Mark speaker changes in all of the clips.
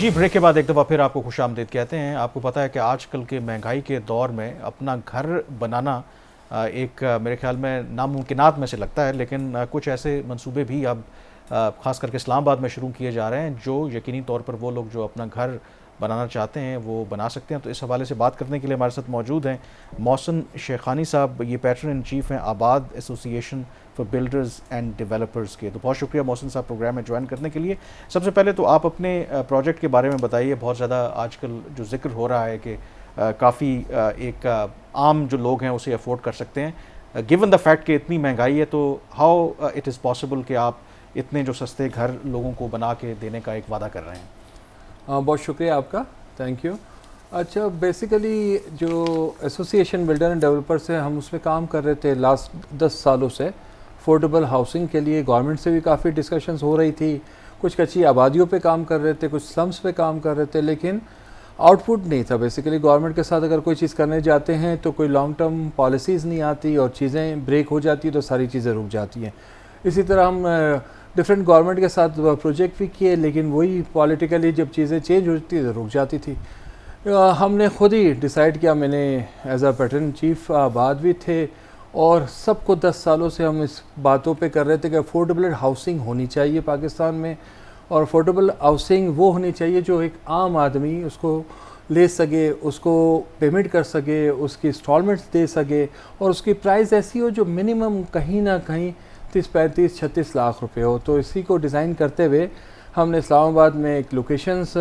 Speaker 1: जी, break के बाद एक दफ़ा फिर आपको खुशामदीद कहते हैं। आपको पता है कि आजकल के महंगाई के दौर में अपना घर बनाना मेरे ख़्याल में नामुमकिनात में से लगता है, लेकिन कुछ ऐसे मंसूबे भी अब ख़ास करके इस्लामाबाद में शुरू किए जा रहे हैं, जो यकीनी तौर पर वो लोग जो अपना घर बनाना चाहते हैं वो बना सकते हैं। तो इस हवाले से बात करने के लिए हमारे साथ मौजूद हैं मोहसिन शेखानी साहब, ये पैट्रन इन चीफ़ हैं आबाद association for builders and developers के। तो बहुत शुक्रिया मोहसिन साहब प्रोग्राम में ज्वाइन करने के लिए। सबसे पहले तो आप अपने प्रोजेक्ट के बारे में बताइए। बहुत ज़्यादा आजकल जो जिक्र हो रहा है कि काफ़ी एक आम जो लोग हैं उसे अफोर्ड कर सकते हैं, गिवन द फैक्ट कि इतनी महंगाई है, तो हाउ इट इज़ पॉसिबल कि आप इतने जो सस्ते घर लोगों को बना के देने का एक वादा कर रहे हैं।
Speaker 2: बहुत शुक्रिया आपका, थैंक यू। अच्छा, बेसिकली जो एसोसिएशन बिल्डर एंड डेवलपर से हम उसमें काम कर रहे थे लास्ट 10 सालों से अफोर्डेबल हाउसिंग के लिए। गवर्नमेंट से भी काफ़ी डिस्कशंस हो रही थी, कुछ कच्ची आबादियों पे काम कर रहे थे, कुछ स्लम्स पे काम कर रहे थे, लेकिन आउटपुट नहीं था। बेसिकली गवर्नमेंट के साथ अगर कोई चीज़ करने जाते हैं तो कोई लॉन्ग टर्म पॉलिसीज़ नहीं आती और चीज़ें ब्रेक हो जाती है तो सारी चीज़ें रुक जाती हैं। इसी तरह हम डिफरेंट गवर्नमेंट के साथ प्रोजेक्ट भी किए, लेकिन वही पॉलिटिकली जब चीज़ें चेंज होती थी तो रुक जाती थी। हमने खुद ही डिसाइड किया, मैंने एज अ पैटर्न चीफ आबाद भी थे और सबको 10 सालों से हम इस बातों पे कर रहे थे कि अफोर्डेबल हाउसिंग होनी चाहिए पाकिस्तान में। और अफोर्डेबल हाउसिंग वो होनी चाहिए जो एक आम आदमी उसको ले सके, उसको पेमेंट कर सके, उसकी इंस्टॉलमेंट्स दे सके और उसकी प्राइस ऐसी हो जो मिनिमम कहीं ना कहीं 30-35-36 लाख रुपए हो। तो इसी को डिज़ाइन करते हुए हमने इस्लामाबाद में एक लोकेशंस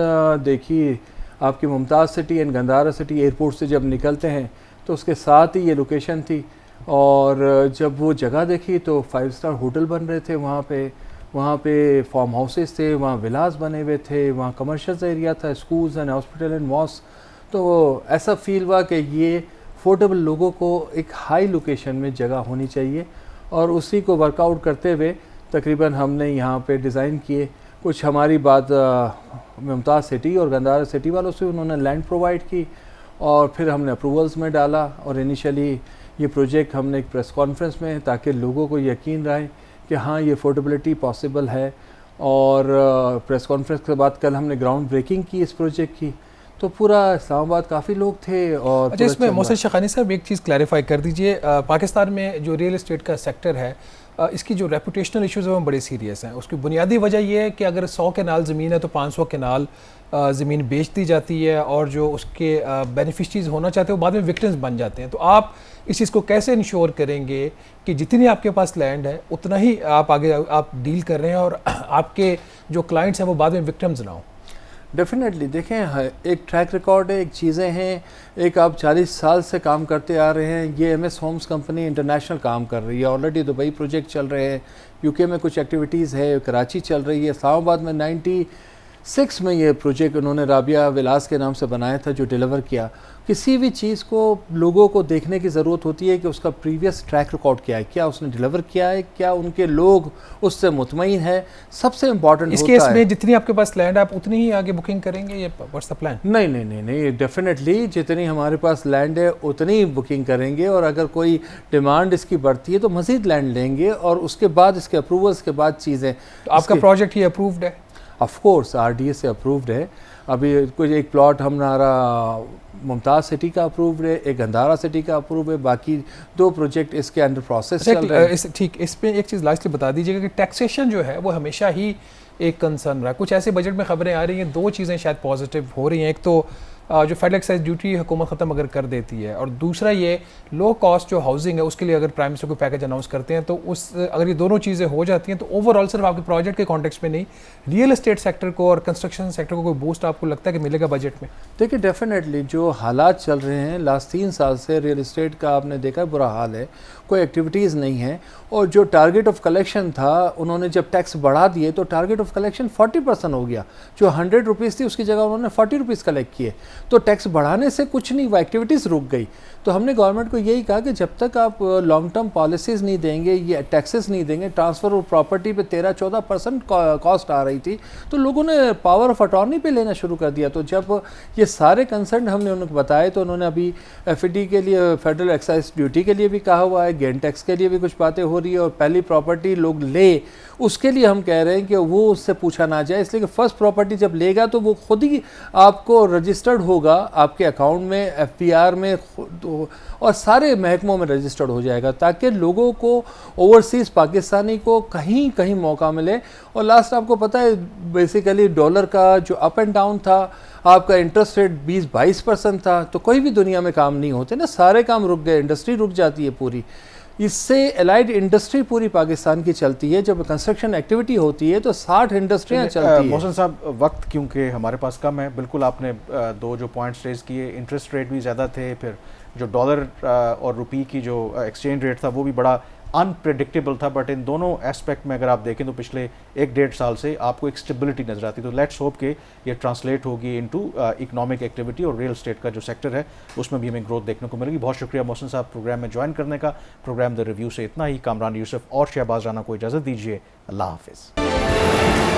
Speaker 2: देखी, आपकी Mumtaz city and Gandhara city airport से जब निकलते हैं तो उसके साथ ही ये लोकेशन थी। और जब वो जगह देखी तो 5 स्टार होटल बन रहे थे वहाँ पे फार्म हाउसेस थे, वहाँ विलास बने हुए थे, वहाँ कमर्शियल एरिया था, schools and hospital and mosque. तो ऐसा फील हुआ कि ये अफोर्डेबल लोगों को एक हाई लोकेशन में जगह होनी चाहिए और उसी को वर्कआउट करते हुए तकरीबन हमने यहाँ पे डिज़ाइन किए। कुछ हमारी बात मुमताज़ सिटी और गंदारा सिटी वालों से उन्होंने लैंड प्रोवाइड की और फिर हमने अप्रूवल्स में डाला और इनिशियली ये प्रोजेक्ट हमने एक प्रेस कॉन्फ्रेंस में, ताकि लोगों को यकीन रहे कि हाँ ये अफोर्डेबिलिटी पॉसिबल है। और प्रेस कॉन्फ्रेंस के बाद कल हमने ग्राउंड ब्रेकिंग की इस प्रोजेक्ट की, तो पूरा इस्लामाबाद काफ़ी लोग थे। और
Speaker 3: अच्छा, इसमें मोहसिन शेखानी साहब एक चीज़ क्लैरिफाई कर दीजिए, पाकिस्तान में जो रियल एस्टेट का सेक्टर है इसकी जो रेपुटेशनल इश्यूज़ हैं वो बड़े सीरियस हैं। उसकी बुनियादी वजह यह है कि अगर 100 केनाल ज़मीन है तो 500 केनाल ज़मीन बेच दी जाती है और जो उसके बेनिफिशरीज होना चाहते हैं वो बाद में विक्टिम्स बन जाते हैं। तो आप इस चीज़ को कैसे इंश्योर करेंगे कि जितनी आपके पास लैंड है उतना ही आप आगे आप डील कर रहे हैं और आपके जो क्लाइंट्स हैं वो बाद में विक्टिम्स ना हो?
Speaker 2: डेफिनेटली देखें, एक ट्रैक रिकॉर्ड है, एक चीज़ें हैं, एक आप 40 साल से काम करते आ रहे हैं। ये MS होम्स कंपनी इंटरनेशनल काम कर रही है, ऑलरेडी दुबई प्रोजेक्ट चल रहे हैं, UK में कुछ एक्टिविटीज़ है, कराची चल रही है, इस्लामाबाद में 96 में ये प्रोजेक्ट उन्होंने राबिया विलास के नाम से बनाया था जो डिलीवर किया। किसी भी चीज़ को लोगों को देखने की ज़रूरत होती है कि उसका प्रीवियस ट्रैक रिकॉर्ड क्या है, क्या उसने डिलीवर किया है, क्या उनके लोग उससे मुतमईन है, सबसे इम्पॉर्टेंट
Speaker 3: इस केस में जितनी आपके पास लैंड है आप उतनी ही आगे बुकिंग करेंगे, ये व्हाट्स द प्लान?
Speaker 2: नहीं, डेफिनेटली जितनी हमारे पास लैंड है उतनी बुकिंग करेंगे और अगर कोई डिमांड इसकी बढ़ती है तो मज़ीद लैंड लेंगे और उसके बाद इसके अप्रूवल्स के बाद चीज़ें।
Speaker 3: तो आपका प्रोजेक्ट ही अप्रूव्ड है?
Speaker 2: ऑफ कोर्स RDA से अप्रूव्ड है। अभी कुछ एक प्लॉट हमारा मुमताज़ सिटी का अप्रूव्ड है, एक गंदारा सिटी का अप्रूव है, बाकी 2 प्रोजेक्ट इसके अंडर प्रोसेस चल रहे हैं।
Speaker 3: ठीक, इस पे एक चीज़ लास्टली बता दीजिएगा कि टैक्सेशन जो है वो हमेशा ही एक कंसर्न रहा। कुछ ऐसे बजट में खबरें आ रही हैं, 2 चीज़ें शायद पॉजिटिव हो रही हैं। एक तो जो फेडरल एक्साइज ड्यूटी हुकूमत ख़त्म अगर कर देती है, और दूसरा ये लो कॉस्ट जो हाउसिंग है उसके लिए अगर प्राइम मिनिस्टर को पैकेज अनाउंस करते हैं तो अगर ये दोनों चीज़ें हो जाती हैं तो ओवरऑल सिर्फ आपके प्रोजेक्ट के कॉन्टेक्स्ट में नहीं, रियल एस्टेट सेक्टर को और कंस्ट्रक्शन सेक्टर को कोई बूस्ट आपको लगता है कि मिलेगा बजट में?
Speaker 2: देखिए, डेफिनेटली जो हालात चल रहे हैं लास्ट 3 साल से रियल एस्टेट का आपने देखा बुरा हाल है, कोई एक्टिविटीज़ नहीं है। और जो टारगेट ऑफ कलेक्शन था, उन्होंने जब टैक्स बढ़ा दिए तो टारगेट ऑफ कलेक्शन 40% हो गया। जो 100 रुपीज़ थी उसकी जगह उन्होंने 40 रुपीज़ कलेक्ट किए। तो टैक्स बढ़ाने से कुछ नहीं, वो एक्टिविटीज़ रुक गई। तो हमने गवर्नमेंट को यही कहा कि जब तक आप लॉन्ग टर्म पॉलिसीज़ नहीं देंगे, ये टैक्सेस नहीं देंगे, ट्रांसफ़र ऑफ प्रॉपर्टी पे 13-14% कॉस्ट आ रही थी, तो लोगों ने पावर ऑफ अटॉर्नी पे लेना शुरू कर दिया। तो जब ये सारे कंसर्न हमने उनको बताए तो उन्होंने अभी FED के लिए, फेडरल एक्साइज ड्यूटी के लिए भी कहा हुआ है, गेन टैक्स के लिए भी कुछ बातें हो रही है और पहली प्रॉपर्टी लोग ले उसके लिए हम कह रहे हैं कि वो उससे पूछा ना जाए, इसलिए कि फर्स्ट प्रॉपर्टी जब लेगा तो वो खुद ही आपको रजिस्टर्ड होगा आपके अकाउंट में, FPR में और सारे महकमों में रजिस्टर्ड हो जाएगा, ताकि लोगों को ओवरसीज़ पाकिस्तानी को कहीं कहीं मौका मिले। और लास्ट आपको पता है बेसिकली डॉलर का जो अप एंड डाउन था, आपका इंटरेस्ट रेट 20-22% था, तो कोई भी दुनिया में काम नहीं होते ना, सारे काम रुक गए, इंडस्ट्री रुक जाती है पूरी। इससे एलाइड इंडस्ट्री पूरी पाकिस्तान की चलती है। जब कंस्ट्रक्शन एक्टिविटी होती है तो 60 इंडस्ट्रियाँ चलती हैं।
Speaker 1: मोहसिन साहब, वक्त क्योंकि हमारे पास कम है, बिल्कुल आपने दो जो पॉइंट्स रेज किए, इंटरेस्ट रेट भी ज़्यादा थे, फिर जो डॉलर और रुपये की जो एक्सचेंज रेट था वो भी बड़ा अनप्रेडिक्टेबल था, बट इन दोनों एस्पेक्ट में अगर आप देखें तो पिछले 1-1.5 साल से आपको एक स्टेबिलिटी नजर आती है। तो लेट्स होप कि ये ट्रांसलेट होगी इनटू इकोनॉमिक एक्टिविटी और रियल एस्टेट का जो सेक्टर है उसमें भी हमें ग्रोथ देखने को मिलेगी। बहुत शुक्रिया मोहसिन साहब प्रोग्राम में ज्वाइन करने का। प्रोग्राम द रिव्यू से इतना ही। कामरान यूसुफ और शहबाज राना को इजाज़त दीजिए। अल्लाह हाफिज़।